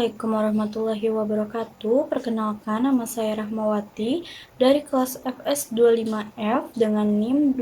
Assalamualaikum warahmatullahi wabarakatuh. Perkenalkan, nama saya Rahmawati dari kelas FS 25F dengan NIM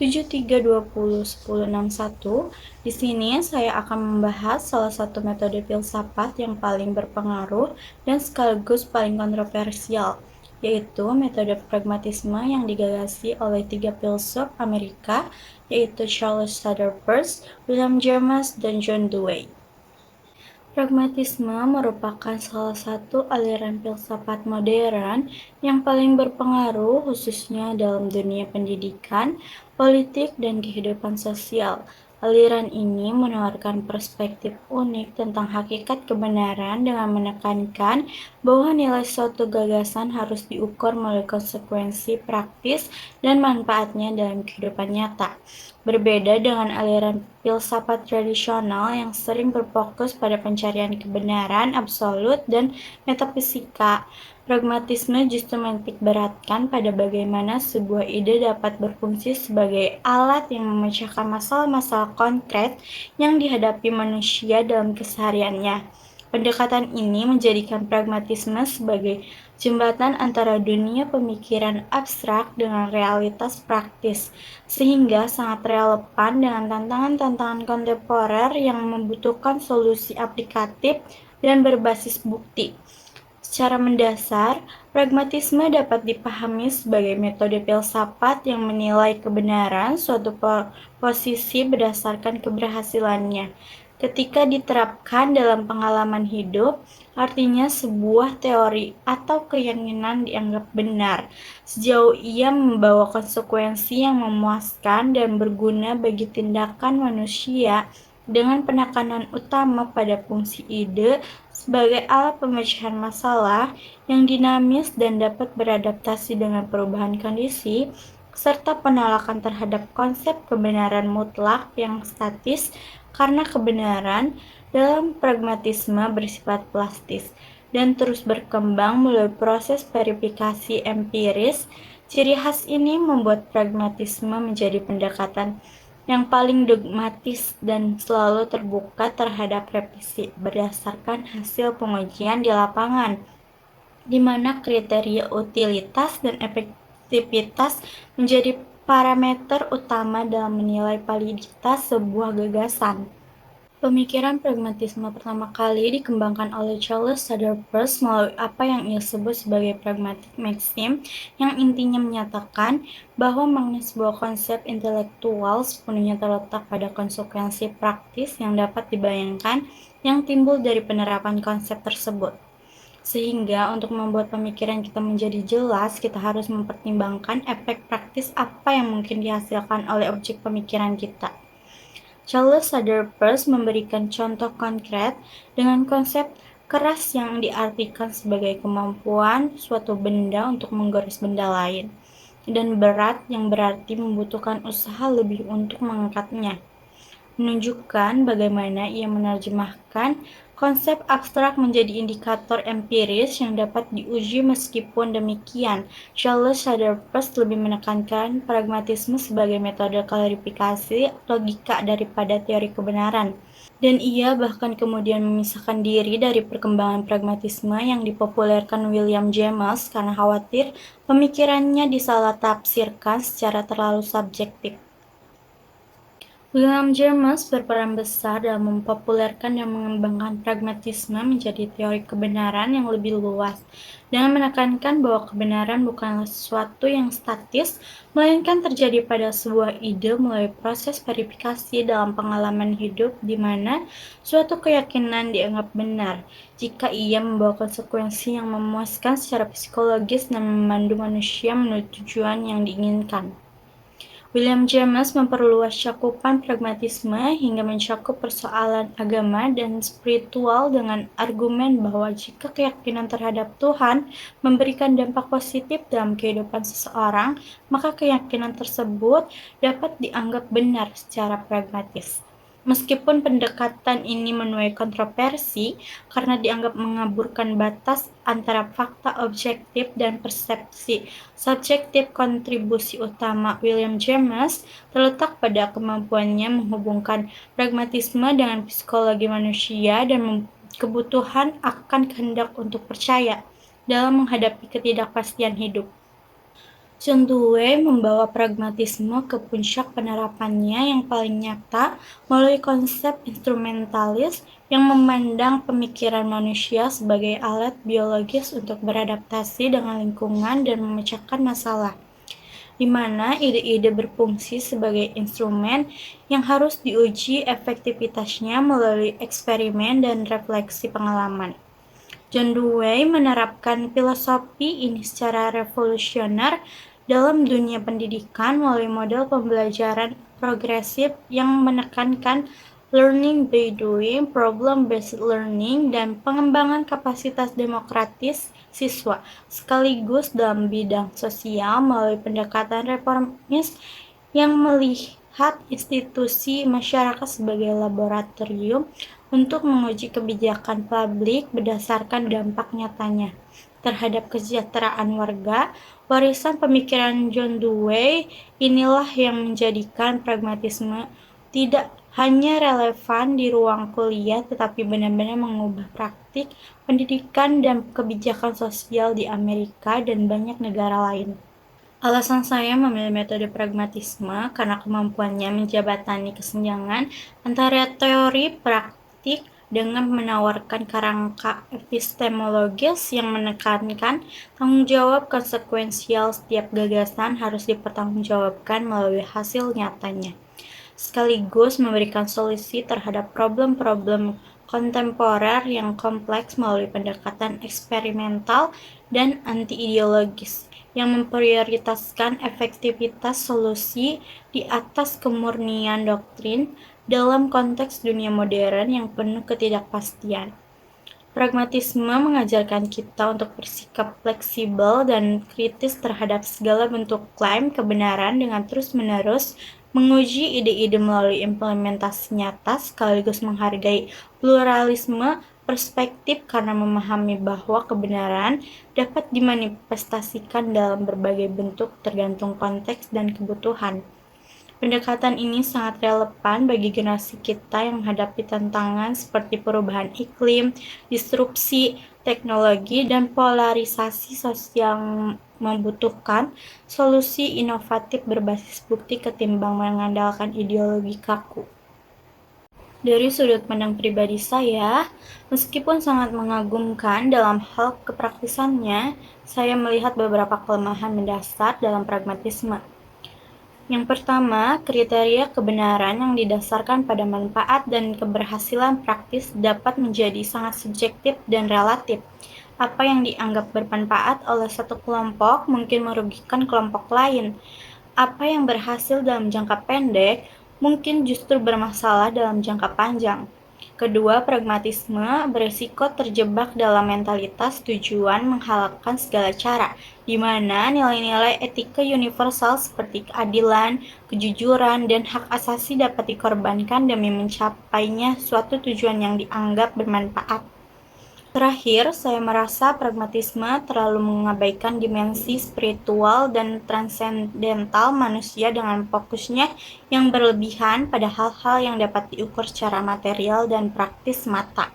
25416273201061. Di sini saya akan membahas salah satu metode filsafat yang paling berpengaruh dan sekaligus paling kontroversial, yaitu metode pragmatisme yang digagasi oleh 3 filsuf Amerika, yaitu Charles Sanders Peirce, William James, dan John Dewey. Pragmatisme merupakan salah satu aliran filsafat modern yang paling berpengaruh khususnya dalam dunia pendidikan, politik, dan kehidupan sosial. Aliran ini menawarkan perspektif unik tentang hakikat kebenaran dengan menekankan bahwa nilai suatu gagasan harus diukur melalui konsekuensi praktis dan manfaatnya dalam kehidupan nyata. Berbeda dengan aliran filsafat tradisional yang sering berfokus pada pencarian kebenaran absolut dan metafisika, pragmatisme justru menitikberatkan pada bagaimana sebuah ide dapat berfungsi sebagai alat yang memecahkan masalah-masalah konkret yang dihadapi manusia dalam kesehariannya. Pendekatan ini menjadikan pragmatisme sebagai jembatan antara dunia pemikiran abstrak dengan realitas praktis, sehingga sangat relevan dengan tantangan-tantangan kontemporer yang membutuhkan solusi aplikatif dan berbasis bukti. Secara mendasar, pragmatisme dapat dipahami sebagai metode filsafat yang menilai kebenaran suatu posisi berdasarkan keberhasilannya. Ketika diterapkan dalam pengalaman hidup, artinya sebuah teori atau keyakinan dianggap benar, sejauh ia membawa konsekuensi yang memuaskan dan berguna bagi tindakan manusia, dengan penekanan utama pada fungsi ide sebagai alat pemecahan masalah yang dinamis dan dapat beradaptasi dengan perubahan kondisi, serta penolakan terhadap konsep kebenaran mutlak yang statis, karena kebenaran dalam pragmatisme bersifat plastis dan terus berkembang melalui proses verifikasi empiris. Ciri khas ini membuat pragmatisme menjadi pendekatan yang paling dogmatis dan selalu terbuka terhadap revisi berdasarkan hasil pengujian di lapangan, di mana kriteria utilitas dan efektivitas menjadi parameter utama dalam menilai validitas sebuah gagasan. Pemikiran pragmatisme pertama kali dikembangkan oleh Charles Sanders Peirce melalui apa yang ia sebut sebagai pragmatic maxim, yang intinya menyatakan bahwa makna sebuah konsep intelektual sepenuhnya terletak pada konsekuensi praktis yang dapat dibayangkan yang timbul dari penerapan konsep tersebut. Sehingga untuk membuat pemikiran kita menjadi jelas, kita harus mempertimbangkan efek praktis apa yang mungkin dihasilkan oleh objek pemikiran kita. Charles Sanders Peirce memberikan contoh konkret dengan konsep keras yang diartikan sebagai kemampuan suatu benda untuk menggores benda lain, dan berat yang berarti membutuhkan usaha lebih untuk mengangkatnya, menunjukkan bagaimana ia menerjemahkan konsep abstrak menjadi indikator empiris yang dapat diuji. Meskipun demikian, Charles Sanders Peirce lebih menekankan pragmatisme sebagai metode klarifikasi logika daripada teori kebenaran, dan ia bahkan kemudian memisahkan diri dari perkembangan pragmatisme yang dipopulerkan William James karena khawatir pemikirannya disalah tafsirkan secara terlalu subjektif. William James berperan besar dalam mempopulerkan dan mengembangkan pragmatisme menjadi teori kebenaran yang lebih luas, dengan menekankan bahwa kebenaran bukanlah sesuatu yang statis, melainkan terjadi pada sebuah ide melalui proses verifikasi dalam pengalaman hidup, di mana suatu keyakinan dianggap benar jika ia membawa konsekuensi yang memuaskan secara psikologis dan memandu manusia menuju tujuan yang diinginkan. William James memperluas cakupan pragmatisme hingga mencakup persoalan agama dan spiritual dengan argumen bahwa jika keyakinan terhadap Tuhan memberikan dampak positif dalam kehidupan seseorang, maka keyakinan tersebut dapat dianggap benar secara pragmatis. Meskipun pendekatan ini menuai kontroversi karena dianggap mengaburkan batas antara fakta objektif dan persepsi subjektif, kontribusi utama William James terletak pada kemampuannya menghubungkan pragmatisme dengan psikologi manusia dan kebutuhan akan kehendak untuk percaya dalam menghadapi ketidakpastian hidup. John Dewey membawa pragmatisme ke puncak penerapannya yang paling nyata melalui konsep instrumentalis yang memandang pemikiran manusia sebagai alat biologis untuk beradaptasi dengan lingkungan dan memecahkan masalah, di mana ide-ide berfungsi sebagai instrumen yang harus diuji efektivitasnya melalui eksperimen dan refleksi pengalaman. John Dewey menerapkan filosofi ini secara revolusioner dalam dunia pendidikan melalui model pembelajaran progresif yang menekankan learning by doing, problem-based learning, dan pengembangan kapasitas demokratis siswa, sekaligus dalam bidang sosial melalui pendekatan reformis yang melihat institusi masyarakat sebagai laboratorium untuk menguji kebijakan publik berdasarkan dampak nyatanya terhadap kesejahteraan warga. Warisan pemikiran John Dewey inilah yang menjadikan pragmatisme tidak hanya relevan di ruang kuliah tetapi benar-benar mengubah praktik pendidikan dan kebijakan sosial di Amerika dan banyak negara lain. Alasan saya memilih metode pragmatisme karena kemampuannya menjembatani kesenjangan antara teori praktik dengan menawarkan kerangka epistemologis yang menekankan tanggung jawab konsekuensial setiap gagasan harus dipertanggungjawabkan melalui hasil nyatanya, sekaligus memberikan solusi terhadap problem-problem kontemporer yang kompleks melalui pendekatan eksperimental dan anti-ideologis yang memprioritaskan efektivitas solusi di atas kemurnian doktrin dalam konteks dunia modern yang penuh ketidakpastian. Pragmatisme mengajarkan kita untuk bersikap fleksibel dan kritis terhadap segala bentuk klaim kebenaran dengan terus-menerus menguji ide-ide melalui implementasi nyata sekaligus menghargai pluralisme perspektif karena memahami bahwa kebenaran dapat dimanifestasikan dalam berbagai bentuk tergantung konteks dan kebutuhan. Pendekatan ini sangat relevan bagi generasi kita yang menghadapi tantangan seperti perubahan iklim, disrupsi teknologi, dan polarisasi sosial yang membutuhkan solusi inovatif berbasis bukti ketimbang mengandalkan ideologi kaku. Dari sudut pandang pribadi saya, meskipun sangat mengagumkan dalam hal kepraktisannya, saya melihat beberapa kelemahan mendasar dalam pragmatisme. Yang pertama, kriteria kebenaran yang didasarkan pada manfaat dan keberhasilan praktis dapat menjadi sangat subjektif dan relatif. Apa yang dianggap bermanfaat oleh satu kelompok mungkin merugikan kelompok lain. Apa yang berhasil dalam jangka pendek mungkin justru bermasalah dalam jangka panjang. Kedua, pragmatisme beresiko terjebak dalam mentalitas tujuan menghalalkan segala cara, di mana nilai-nilai etika universal seperti keadilan, kejujuran, dan hak asasi dapat dikorbankan demi mencapainya suatu tujuan yang dianggap bermanfaat. Terakhir, saya merasa pragmatisme terlalu mengabaikan dimensi spiritual dan transendental manusia dengan fokusnya yang berlebihan pada hal-hal yang dapat diukur secara material dan praktis mata.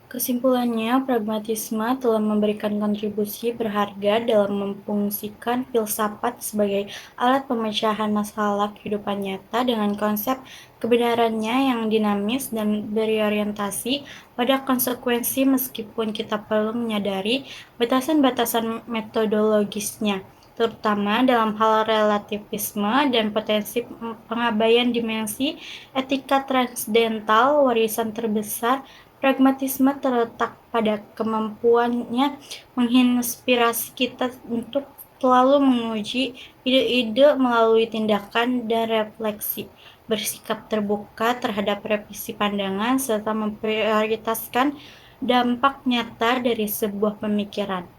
Kesimpulannya, pragmatisme telah memberikan kontribusi berharga dalam memfungsikan filsafat sebagai alat pemecahan masalah kehidupan nyata dengan konsep kebenarannya yang dinamis dan berorientasi pada konsekuensi meskipun kita perlu menyadari batasan-batasan metodologisnya, terutama dalam hal relativisme dan potensi pengabaian dimensi etika transendental. Warisan terbesar pragmatisme terletak pada kemampuannya menginspirasi kita untuk selalu menguji ide-ide melalui tindakan dan refleksi, bersikap terbuka terhadap revisi pandangan, serta memprioritaskan dampak nyata dari sebuah pemikiran.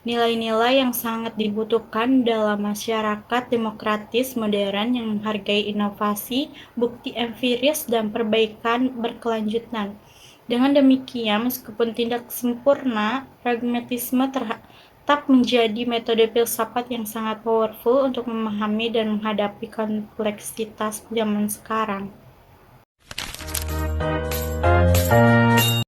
Nilai-nilai yang sangat dibutuhkan dalam masyarakat demokratis modern yang menghargai inovasi, bukti empiris, dan perbaikan berkelanjutan. Dengan demikian, meskipun tidak sempurna, pragmatisme tetap menjadi metode filsafat yang sangat powerful untuk memahami dan menghadapi kompleksitas zaman sekarang.